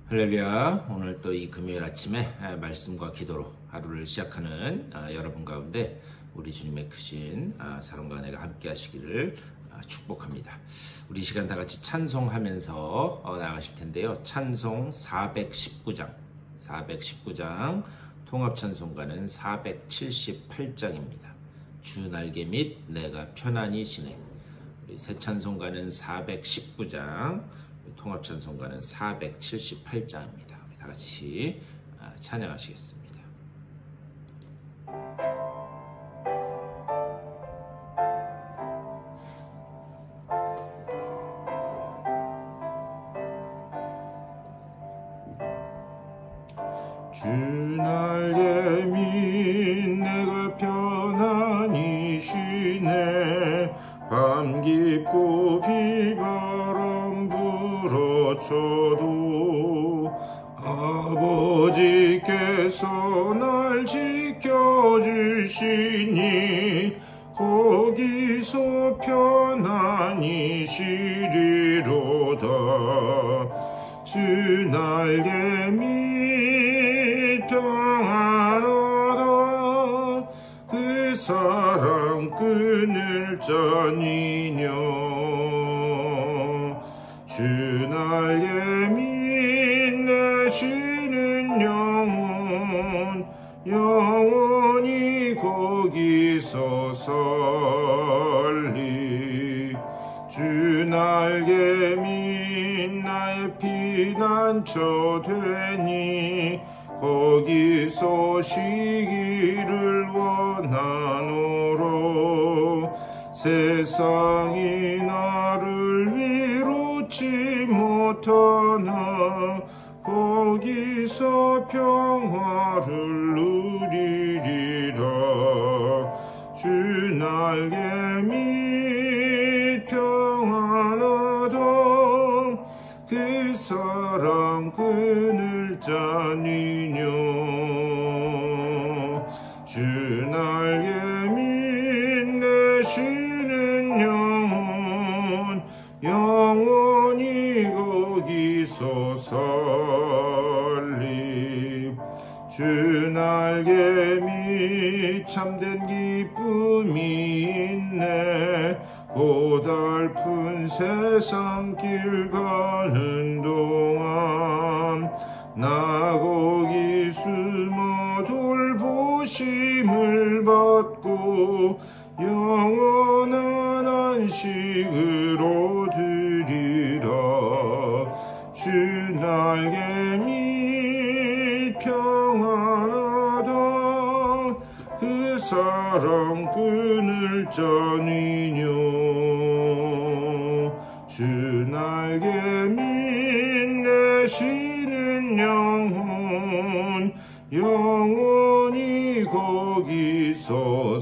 할렐루야. 오늘 또 이 금요일 아침에 말씀과 기도로 하루를 시작하는 여러분 가운데 우리 주님의 크신 사랑과 은혜가 함께 하시기를 축복합니다. 우리 시간 다 같이 찬송하면서 나가실 텐데요. 찬송 419장 통합찬송가는 478장입니다. 주 날개 및 내가 편안히 쉬네. 우리 새 찬송가는 419장, 통합찬송가는 478장입니다. 우리 다 같이 찬양하시겠습니다. 주 날개 및 내가 편안히 쉬네. 밤 깊고 비바람 불어쳐도 아버지께서 날 지켜주시니 거기서 편안히 쉬리로다. 주 날개 및 평안하다. 그 사랑 끊을 자니뇨. 주 날개 및 내 쉬는 영원히 거기서 살리. 주 날개 및 나의 피난처 되니 거기서 쉬기를 원하노로. 세상이 나를 위로치 못하나 거기서 평화를 누리리라. 주 날개 및 평안하다. 그 사랑 끊을 자니뇨. 주 날개 및 내 쉬는 영원히 거기서 살리. 주 날개 및 참된 기쁨이 있네. 고달픈 세상 길 가는 동안 나 거기 숨어 돌보심을 받고 영원한 안식을 얻으리라. 주 날개 및 평안하다. 그 사랑 끊을 자니뇨. 주 날개 및 내 쉬는 영원히 거기서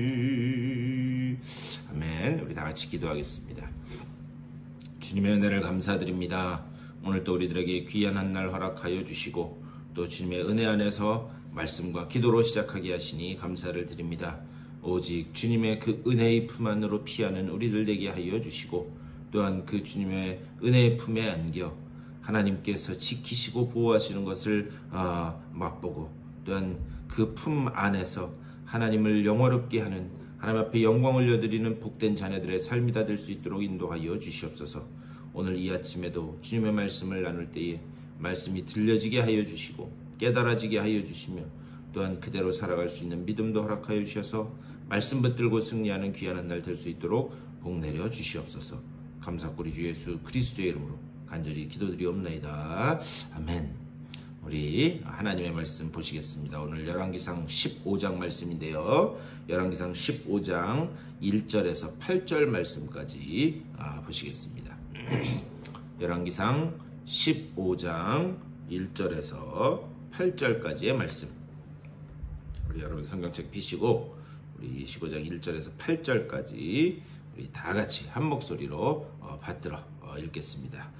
살리. 아멘. 우리 다 같이 기도하겠습니다. 주님의 은혜를 감사드립니다. 오늘 또 우리들에게 귀한 한 날 허락하여 주시고 또 주님의 은혜 안에서 말씀과 기도로 시작하게 하시니 감사를 드립니다. 오직 주님의 그 은혜의 품 안으로 피하는 우리들 되게 하여 주시고 또한 그 주님의 은혜의 품에 안겨 하나님께서 지키시고 보호하시는 것을 맛보고 또한 그 품 안에서 하나님을 영화롭게 하는 하나님 앞에 영광 올려드리는 복된 자녀들의 삶이 다 될 수 있도록 인도하여 주시옵소서. 오늘 이 아침에도 주님의 말씀을 나눌 때에 말씀이 들려지게 하여 주시고 깨달아지게 하여 주시며 또한 그대로 살아갈 수 있는 믿음도 허락하여 주셔서 말씀 붙들고 승리하는 귀한 한 날 될 수 있도록 복 내려 주시옵소서. 감사꾸리 주 예수 그리스도의 이름으로 간절히 기도드리옵나이다. 아멘. 우리 하나님의 말씀 보시겠습니다. 오늘 열왕기상 15장 말씀인데요. 열왕기상 15장 1절에서 8절 말씀까지 보시겠습니다. 열왕기상 15장 1절에서 8절까지의 말씀. 우리 여러분 성경책 피시고 우리 15장 1절에서 8절까지 우리 다 같이 한 목소리로 받들어 읽겠습니다.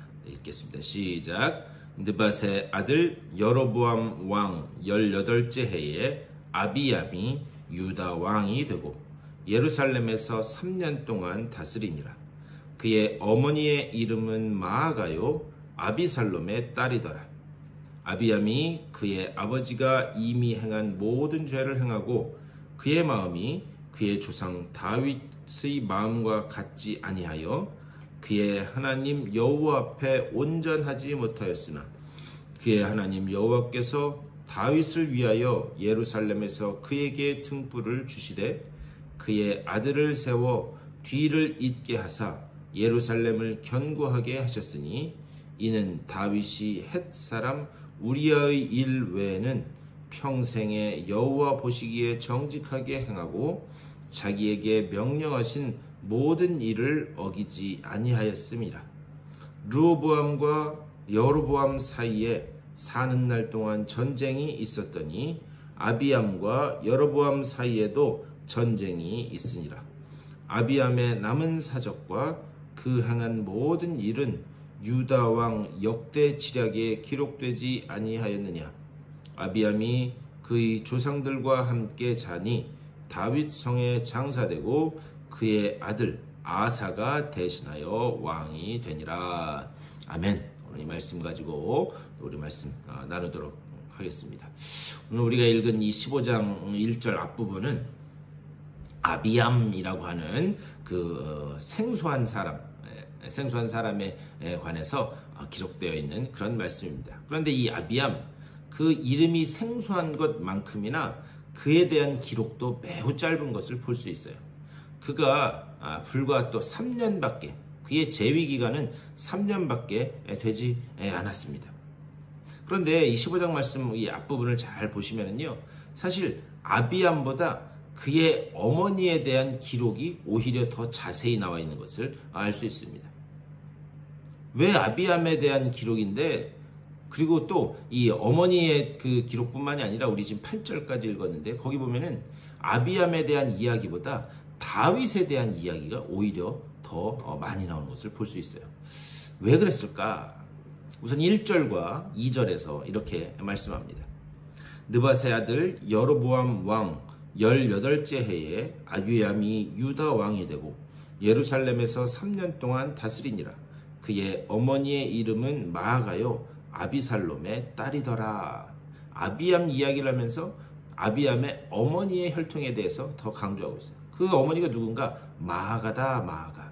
시작. 느밧의 아들 여로보암 왕 18째 해에 아비암이 유다 왕이 되고 예루살렘에서 3년 동안 다스리니라. 그의 어머니의 이름은 마아가요 아비살롬의 딸이더라. 아비암이 그의 아버지가 이미 행한 모든 죄를 행하고 그의 마음이 그의 조상 다윗의 마음과 같지 아니하여 그의 하나님 여호와 앞에 온전하지 못하였으나 그의 하나님 여호와께서 다윗을 위하여 예루살렘에서 그에게 등불을 주시되 그의 아들을 세워 뒤를 잇게 하사 예루살렘을 견고하게 하셨으니 이는 다윗이 헷 사람 우리아의 일 외에는 평생에 여호와 보시기에 정직하게 행하고 자기에게 명령하신 모든 일을 어기지 아니하였음이라. 르호보암과 여로보암 사이에 사는 날 동안 전쟁이 있었더니 아비암과 여로보암 사이에도 전쟁이 있으니라. 아비암의 남은 사적과 그 행한 모든 일은 유다 왕 역대 지략에 기록되지 아니하였느냐. 아비암이 그의 조상들과 함께 자니 다윗 성에 장사되고 그의 아들 아사가 대신하여 왕이 되니라. 아멘. 오늘 이 말씀 가지고 우리 말씀 나누도록 하겠습니다. 오늘 우리가 읽은 이 15장 1절 앞부분은 아비암이라고 하는 그 생소한 사람에 관해서 기록되어 있는 그런 말씀입니다. 그런데 이 아비암, 그 이름이 생소한 것만큼이나 그에 대한 기록도 매우 짧은 것을 볼 수 있어요. 그가 불과 또 3년밖에, 그의 재위 기간은 3년밖에 되지 않았습니다. 그런데 이 15장 말씀 이 앞부분을 잘 보시면요, 사실 아비암보다 그의 어머니에 대한 기록이 오히려 더 자세히 나와 있는 것을 알 수 있습니다. 왜 아비암에 대한 기록인데, 그리고 또 이 어머니의 그 기록뿐만이 아니라 우리 지금 8절까지 읽었는데 거기 보면은 아비암에 대한 이야기보다 다윗에 대한 이야기가 오히려 더 많이 나오는 것을 볼 수 있어요. 왜 그랬을까? 우선 1절과 2절에서 이렇게 말씀합니다. 느밧의 아들 여로보암 왕 18째 해에 아비암이 유다 왕이 되고 예루살렘에서 3년 동안 다스리니라. 그의 어머니의 이름은 마아가요 아비살롬의 딸이더라. 아비암 이야기를 하면서 아비암의 어머니의 혈통에 대해서 더 강조하고 있어요. 그 어머니가 누군가? 마아가다, 마아가.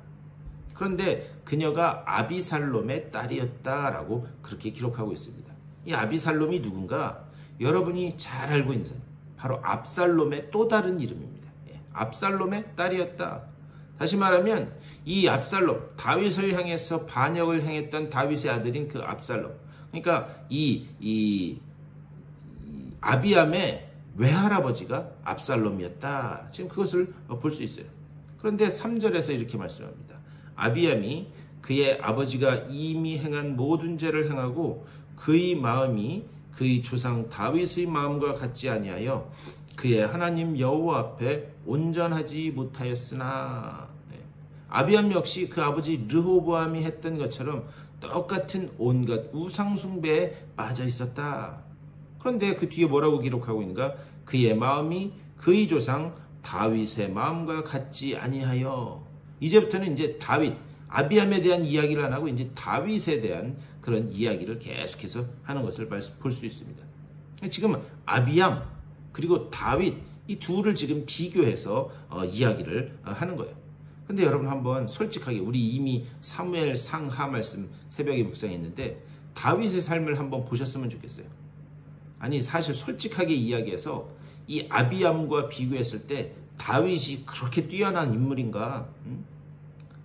그런데 그녀가 아비살롬의 딸이었다라고 그렇게 기록하고 있습니다. 이 아비살롬이 누군가? 여러분이 잘 알고 있는 사람, 바로 압살롬의 또 다른 이름입니다. 압살롬의 딸이었다. 다시 말하면 이 압살롬, 다윗을 향해서 반역을 행했던 다윗의 아들인 그 압살롬, 그러니까 이 아비암의 외할아버지가 압살롬이었다. 지금 그것을 볼 수 있어요. 그런데 3절에서 이렇게 말씀합니다. 아비암이 그의 아버지가 이미 행한 모든 죄를 행하고 그의 마음이 그의 조상 다윗의 마음과 같지 아니하여 그의 하나님 여호와 앞에 온전하지 못하였으나. 아비암 역시 그 아버지 르호보암이 했던 것처럼 똑같은 온갖 우상숭배에 빠져 있었다. 그런데 그 뒤에 뭐라고 기록하고 있는가? 그의 마음이 그의 조상 다윗의 마음과 같지 아니하여. 이제부터는 이제 다윗, 아비암에 대한 이야기를 안 하고 이제 다윗에 대한 그런 이야기를 계속해서 하는 것을 볼 수 있습니다. 지금 아비암 그리고 다윗, 이 둘을 지금 비교해서 이야기를 하는 거예요. 근데 여러분 한번 솔직하게, 우리 이미 사무엘 상하 말씀 새벽에 묵상했는데 다윗의 삶을 한번 보셨으면 좋겠어요. 아니, 사실 솔직하게 이야기해서 이 아비암과 비교했을 때 다윗이 그렇게 뛰어난 인물인가?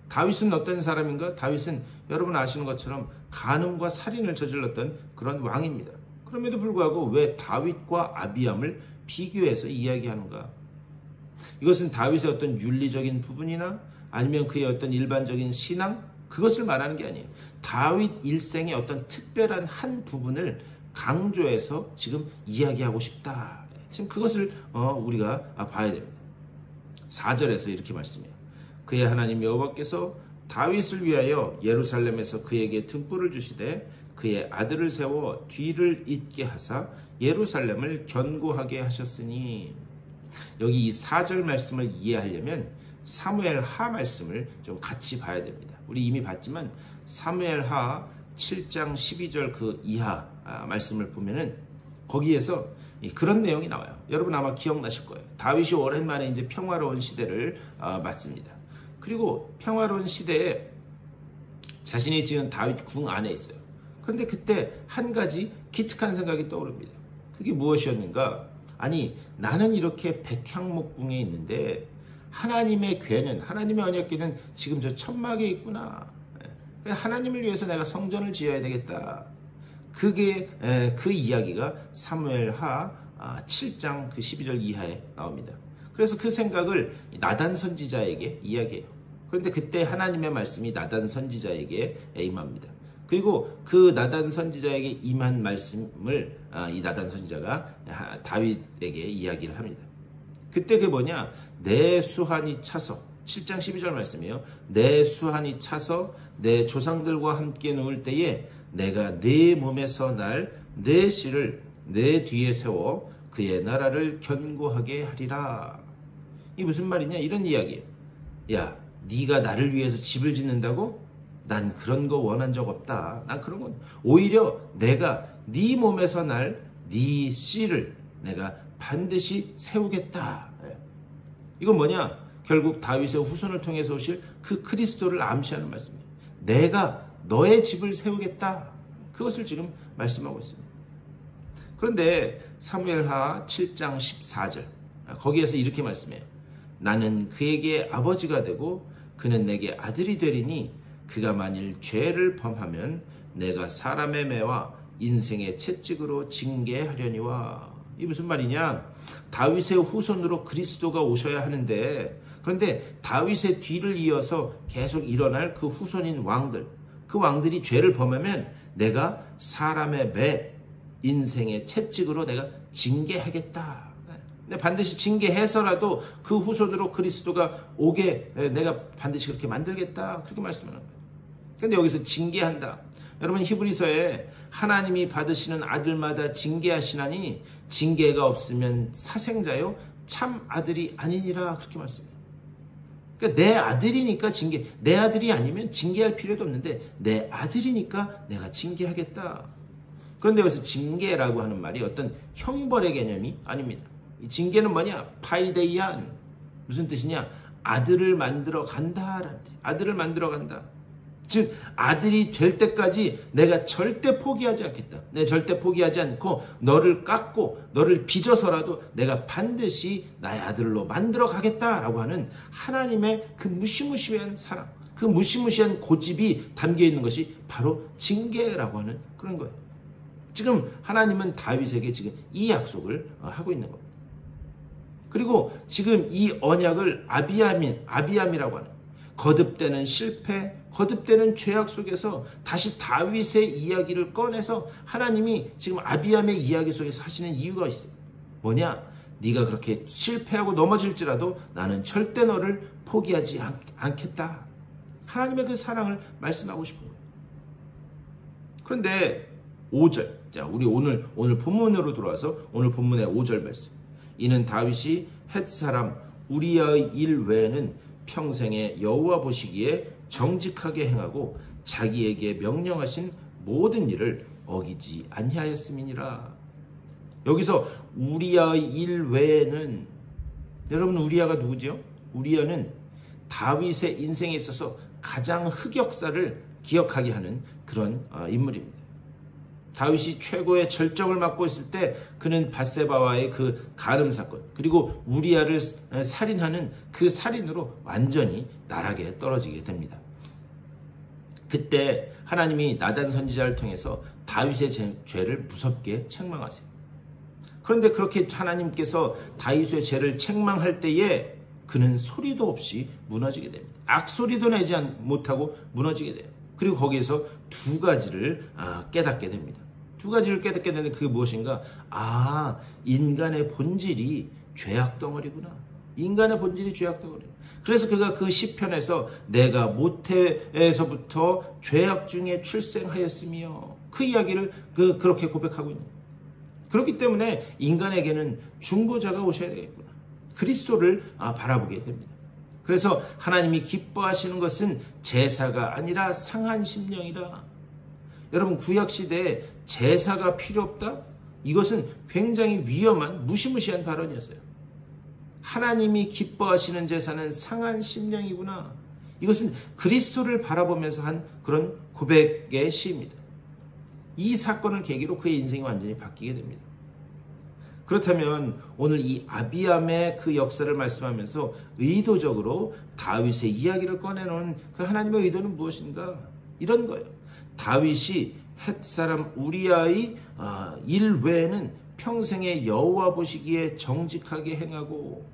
다윗은 어떤 사람인가? 다윗은 여러분 아시는 것처럼 간음과 살인을 저질렀던 그런 왕입니다. 그럼에도 불구하고 왜 다윗과 아비암을 비교해서 이야기하는가? 이것은 다윗의 어떤 윤리적인 부분이나 아니면 그의 어떤 일반적인 신앙, 그것을 말하는 게 아니에요. 다윗 일생의 어떤 특별한 한 부분을 강조해서 지금 이야기하고 싶다. 지금 그것을 우리가 봐야 됩니다. 4절에서 이렇게 말씀해요. 그의 하나님 여호와께서 다윗을 위하여 예루살렘에서 그에게 등불을 주시되 그의 아들을 세워 뒤를 잇게 하사 예루살렘을 견고하게 하셨으니. 여기 이 4절 말씀을 이해하려면 사무엘하 말씀을 좀 같이 봐야 됩니다. 우리 이미 봤지만 사무엘하 7장 12절 그 이하 말씀을 보면은 거기에서 그런 내용이 나와요. 여러분 아마 기억나실 거예요. 다윗이 오랜만에 이제 평화로운 시대를 맞습니다. 그리고 평화로운 시대에 자신이 지은 다윗 궁 안에 있어요. 그런데 그때 한 가지 기특한 생각이 떠오릅니다. 그게 무엇이었는가? 아니, 나는 이렇게 백향목궁에 있는데 하나님의 궤는, 하나님의 언약궤는 지금 저 천막에 있구나. 하나님을 위해서 내가 성전을 지어야 되겠다. 그게 그 이야기가 사무엘하 7장 그 12절 이하에 나옵니다. 그래서 그 생각을 나단 선지자에게 이야기해요. 그런데 그때 하나님의 말씀이 나단 선지자에게 임합니다. 그리고 그 나단 선지자에게 임한 말씀을 이 나단 선지자가 다윗에게 이야기를 합니다. 그때 그게 뭐냐? 내 수한이 차서 7장 12절 말씀이에요. 내 수한이 차서 내 조상들과 함께 누울 때에 내가 네 몸에서 날 내 씨를 내 뒤에 세워 그의 나라를 견고하게 하리라. 이게 무슨 말이냐? 이런 이야기예요. 야, 네가 나를 위해서 집을 짓는다고? 난 그런 거 원한 적 없다. 난 그런 건 오히려 내가 네 몸에서 날 네 씨를 내가 반드시 세우겠다. 이건 뭐냐? 결국 다윗의 후손을 통해서 오실 그 그리스도를 암시하는 말씀이에요. 내가 너의 집을 세우겠다. 그것을 지금 말씀하고 있습니다. 그런데 사무엘하 7장 14절 거기에서 이렇게 말씀해요. 나는 그에게 아버지가 되고 그는 내게 아들이 되리니 그가 만일 죄를 범하면 내가 사람의 매와 인생의 채찍으로 징계하려니와. 이게 무슨 말이냐? 다윗의 후손으로 그리스도가 오셔야 하는데, 그런데 다윗의 뒤를 이어서 계속 일어날 그 후손인 왕들, 그 왕들이 죄를 범하면 내가 사람의 매, 인생의 채찍으로 내가 징계하겠다. 근데 반드시 징계해서라도 그 후손으로 그리스도가 오게 내가 반드시 그렇게 만들겠다. 그렇게 말씀하는 거예요. 그런데 여기서 징계한다. 여러분 히브리서에 하나님이 받으시는 아들마다 징계하시나니 징계가 없으면 사생자요 참 아들이 아니니라. 그렇게 말씀해요. 그러니까 내 아들이니까 징계, 내 아들이 아니면 징계할 필요도 없는데 내 아들이니까 내가 징계하겠다. 그런데 여기서 징계라고 하는 말이 어떤 형벌의 개념이 아닙니다. 이 징계는 뭐냐? 파이데이안. 무슨 뜻이냐? 아들을 만들어 간다라는 뜻. 아들을 만들어 간다. 즉 아들이 될 때까지 내가 절대 포기하지 않겠다. 내가 절대 포기하지 않고 너를 깎고 너를 빚어서라도 내가 반드시 나의 아들로 만들어 가겠다라고 하는 하나님의 그 무시무시한 사랑, 그 무시무시한 고집이 담겨 있는 것이 바로 징계라고 하는 그런 거예요. 지금 하나님은 다윗에게 지금 이 약속을 하고 있는 겁니다. 그리고 지금 이 언약을 아비암이라고 하는 거듭되는 실패, 거듭되는 죄악 속에서 다시 다윗의 이야기를 꺼내서 하나님이 지금 아비암의 이야기 속에서 하시는 이유가 있어요. 뭐냐? 네가 그렇게 실패하고 넘어질지라도 나는 절대 너를 포기하지 않겠다. 하나님의 그 사랑을 말씀하고 싶은 거예요. 그런데 5절. 자, 우리 오늘 본문으로 들어와서 오늘 본문의 5절 말씀. 이는 다윗이 헷 사람 우리아의 일 외에는 평생에 여호와 보시기에 정직하게 행하고 자기에게 명령하신 모든 일을 어기지 아니하였음이니라. 여기서 우리아의 일 외에는, 여러분 우리아가 누구지요? 우리아는 다윗의 인생에 있어서 가장 흑역사를 기억하게 하는 그런 인물입니다. 다윗이 최고의 절정을 맞고 있을 때 그는 밧세바와의 그 간음 사건, 그리고 우리아를 살인하는 그 살인으로 완전히 나락에 떨어지게 됩니다. 그때 하나님이 나단 선지자를 통해서 다윗의 죄를 무섭게 책망하세요. 그런데 그렇게 하나님께서 다윗의 죄를 책망할 때에 그는 소리도 없이 무너지게 됩니다. 악소리도 내지 못하고 무너지게 돼요. 그리고 거기에서 두 가지를 깨닫게 됩니다. 두 가지를 깨닫게 되는 그게 무엇인가? 인간의 본질이 죄악 덩어리구나. 인간의 본질이 죄악 덩어리. 그래서 그가 그 시편에서 내가 모태에서부터 죄악 중에 출생하였으며 그 이야기를 그렇게 고백하고 있는 거예요. 그렇기 때문에 인간에게는 중보자가 오셔야 되겠구나. 그리스도를 바라보게 됩니다. 그래서 하나님이 기뻐하시는 것은 제사가 아니라 상한 심령이라. 여러분, 구약시대에 제사가 필요 없다? 이것은 굉장히 위험한 무시무시한 발언이었어요. 하나님이 기뻐하시는 제사는 상한 심령이구나. 이것은 그리스도를 바라보면서 한 그런 고백의 시입니다. 이 사건을 계기로 그의 인생이 완전히 바뀌게 됩니다. 그렇다면 오늘 이 아비암의 그 역사를 말씀하면서 의도적으로 다윗의 이야기를 꺼내놓은 그 하나님의 의도는 무엇인가? 이런 거예요. 다윗이 헷사람 우리아의 일 외에는 평생에 여호와 보시기에 정직하게 행하고,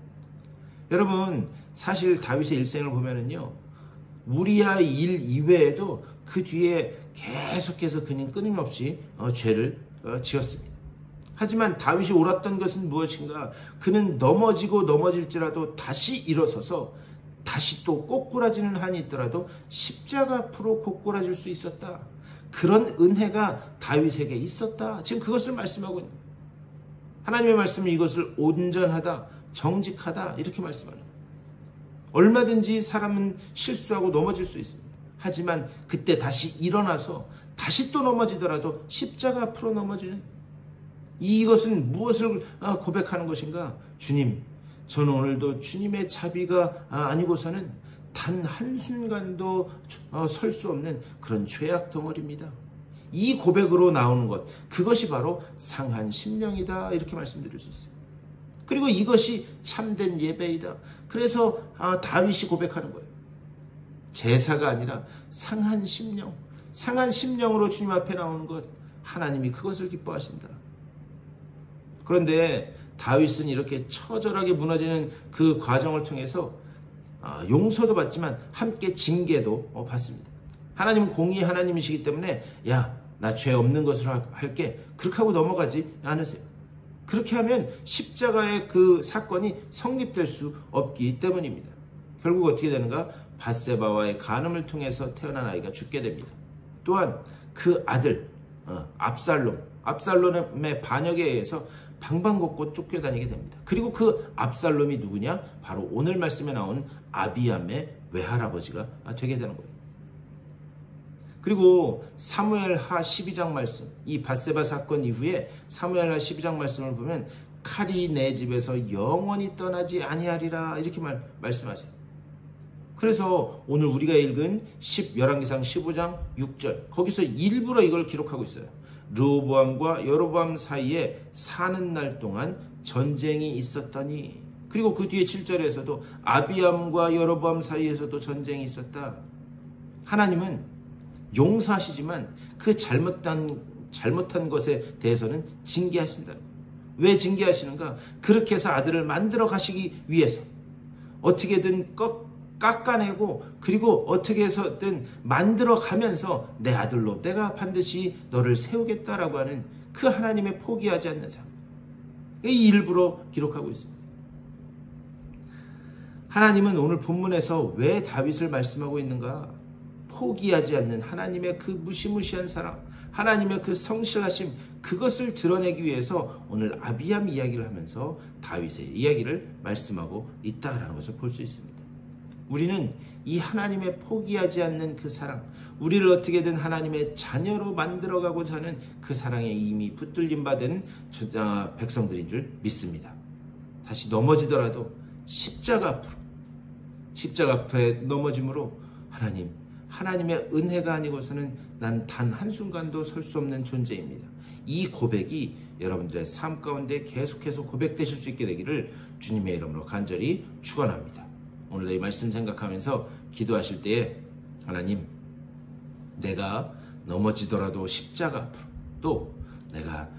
여러분 사실 다윗의 일생을 보면은요, 우리아의 일 이외에도 그 뒤에 계속해서 그는 끊임없이 죄를 지었습니다. 하지만 다윗이 옳았던 것은 무엇인가? 그는 넘어지고 넘어질지라도 다시 일어서서 다시 또 꼬꾸라지는 한이 있더라도 십자가 앞으로 꼬꾸라질 수 있었다. 그런 은혜가 다윗에게 있었다. 지금 그것을 말씀하고 있는 거예요. 하나님의 말씀은 이것을 온전하다, 정직하다 이렇게 말씀하는 거예요. 얼마든지 사람은 실수하고 넘어질 수 있습니다. 하지만 그때 다시 일어나서 다시 또 넘어지더라도 십자가 앞으로 넘어지는, 이것은 무엇을 고백하는 것인가? 주님, 저는 오늘도 주님의 자비가 아니고서는 단 한순간도 설 수 없는 그런 죄악 덩어리입니다. 이 고백으로 나오는 것, 그것이 바로 상한 심령이다 이렇게 말씀드릴 수 있어요. 그리고 이것이 참된 예배이다. 그래서 다윗이 고백하는 거예요. 제사가 아니라 상한 심령, 상한 심령으로 주님 앞에 나오는 것, 하나님이 그것을 기뻐하신다. 그런데 다윗은 이렇게 처절하게 무너지는 그 과정을 통해서 용서도 받지만 함께 징계도 받습니다. 하나님은 공의의 하나님이시기 때문에 야, 나 죄 없는 것으로 할게, 그렇게 하고 넘어가지 않으세요. 그렇게 하면 십자가의 그 사건이 성립될 수 없기 때문입니다. 결국 어떻게 되는가? 밧세바와의 간음을 통해서 태어난 아이가 죽게 됩니다. 또한 그 아들 압살롬의 반역에 의해서 방방곡곡 쫓겨다니게 됩니다. 그리고 그 압살롬이 누구냐? 바로 오늘 말씀에 나온 아비암의 외할아버지가 되게 되는 거예요. 그리고 사무엘하 12장 말씀, 이 밧세바 사건 이후에 사무엘하 12장 말씀을 보면 칼이 내 집에서 영원히 떠나지 아니하리라 이렇게 말씀하세요. 그래서 오늘 우리가 읽은 열왕기상 15장 6절, 거기서 일부러 이걸 기록하고 있어요. 르호보암과 여로보암 사이에 사는 날 동안 전쟁이 있었더니, 그리고 그 뒤에 7절에서도 아비암과 여로보암 사이에서도 전쟁이 있었다. 하나님은 용서하시지만 그 잘못한 것에 대해서는 징계하신다. 왜 징계하시는가? 그렇게 해서 아들을 만들어 가시기 위해서 어떻게든 깎아내고, 그리고 어떻게 해서든 만들어 가면서 내 아들로 내가 반드시 너를 세우겠다라고 하는 그 하나님의 포기하지 않는 삶, 이 일부러 기록하고 있습니다. 하나님은 오늘 본문에서 왜 다윗을 말씀하고 있는가? 포기하지 않는 하나님의 그 무시무시한 사랑, 하나님의 그 성실하심, 그것을 드러내기 위해서 오늘 아비암 이야기를 하면서 다윗의 이야기를 말씀하고 있다라는 것을 볼 수 있습니다. 우리는 이 하나님의 포기하지 않는 그 사랑, 우리를 어떻게든 하나님의 자녀로 만들어가고자 하는 그 사랑에 이미 붙들림 받은 백성들인 줄 믿습니다. 다시 넘어지더라도 십자가 앞에 넘어짐으로 하나님의 은혜가 아니고서는 난 단 한순간도 설 수 없는 존재입니다. 이 고백이 여러분들의 삶 가운데 계속해서 고백되실 수 있게 되기를 주님의 이름으로 간절히 축원합니다. 오늘도 이 말씀 생각하면서 기도하실 때에 하나님, 내가 넘어지더라도 십자가 앞으로, 또 내가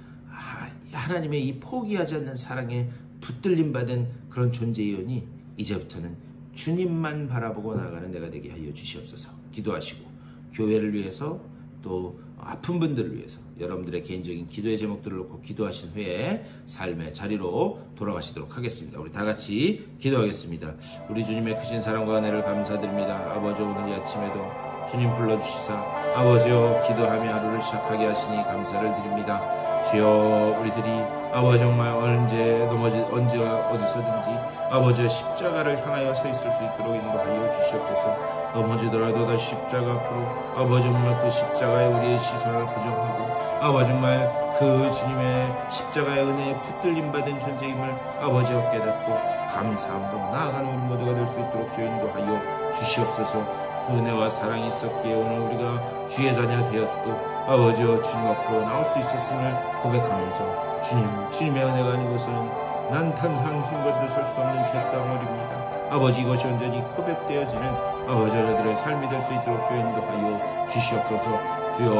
하나님의 이 포기하지 않는 사랑에 붙들림 받은 그런 존재이오니 이제부터는 주님만 바라보고 나아가는 내가 되게 하여 주시옵소서. 기도하시고 교회를 위해서, 또 아픈 분들을 위해서 여러분들의 개인적인 기도의 제목들을 놓고 기도하신 후에 삶의 자리로 돌아가시도록 하겠습니다. 우리 다 같이 기도하겠습니다. 우리 주님의 크신 사랑과 은혜를 감사드립니다. 아버지, 오늘 이 아침에도 주님 불러주시사 아버지여 기도하며 하루를 시작하게 하시니 감사를 드립니다. 주여 우리들이 아버지 정말 언제 어디서든지 아버지의 십자가를 향하여 서 있을 수 있도록 인도하여 주시옵소서. 넘어지더라도 다시 십자가 앞으로 아버지 정말 그 십자가에 우리의 시선을 고정하고 아버지 정말 그 주님의 십자가의 은혜에 붙들림 받은 존재임을 아버지와 깨닫고 감사함으로 나아가는 우리 모두가 될 수 있도록 주여 인도하여 주시옵소서. 그 은혜와 사랑이 있었기에 오늘 우리가 주의 자녀 되었고 아버지와 주님 앞으로 나올 수 있었음을 고백하면서 주님의 은혜가 아니고서는 난 단상 순간도 설 수 없는 죄덩어리입니다. 아버지 이것이 온전히 고백되어지는 아버지 저들의 삶이 될 수 있도록 주여 인도하여 주시옵소서. 주여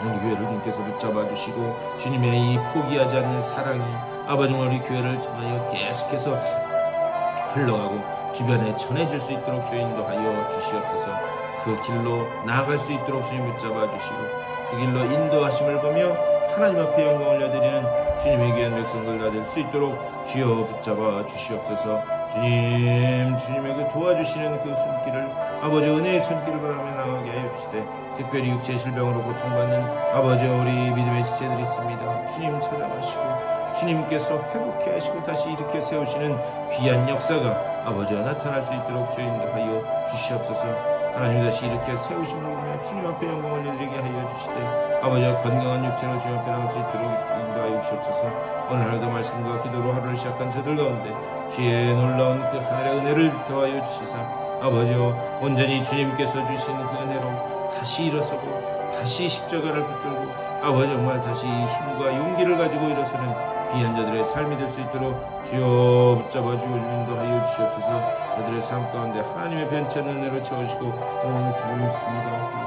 우리 교회를 주님께서 붙잡아 주시고 주님의 이 포기하지 않는 사랑이 아버지 우리 교회를 통하여 계속해서 흘러가고 주변에 전해질 수 있도록 주여 인도하여 주시옵소서. 그 길로 나아갈 수 있도록 주님 붙잡아 주시고 그 길로 인도하심을 보며 하나님 앞에 영광을 올려드리는 주님의 귀한 백성들 다 될 수 있도록 주여 붙잡아 주시옵소서. 주님의 그 도와주시는 그 손길을 아버지 은혜의 손길을 바라며 나가게 하여 주시되 특별히 육체의 질병으로 고통받는 아버지 우리 믿음의 지체들이 있습니다. 주님 찾아가시고 주님께서 회복케 하시고 다시 일으켜 세우시는 귀한 역사가 아버지와 나타날 수 있도록 주여 인도하여 주시옵소서. 하나님 다시 일으켜 세우심을 보며 주님 앞에 영광을 올려드리게 하여 주시되 아버지와 건강한 육체로 주님 앞에 나올 수 있도록 인도하여 주시옵소서. 오늘 하루도 말씀과 기도로 하루를 시작한 저들 가운데 주의 놀라운 그 하늘의 은혜를 더하여 주시사 아버지와 온전히 주님께서 주신 그 은혜로 다시 일어서고 다시 십자가를 붙들고 아버지 정말 다시 힘과 용기를 가지고 일어서는 귀한 자들의 삶이 될 수 있도록 주여 붙잡아 주고 인도하여 주시옵소서. 저들의 삶 가운데 하나님의 변치 않는 은혜로 채워주시고 오늘 주님 있습니다.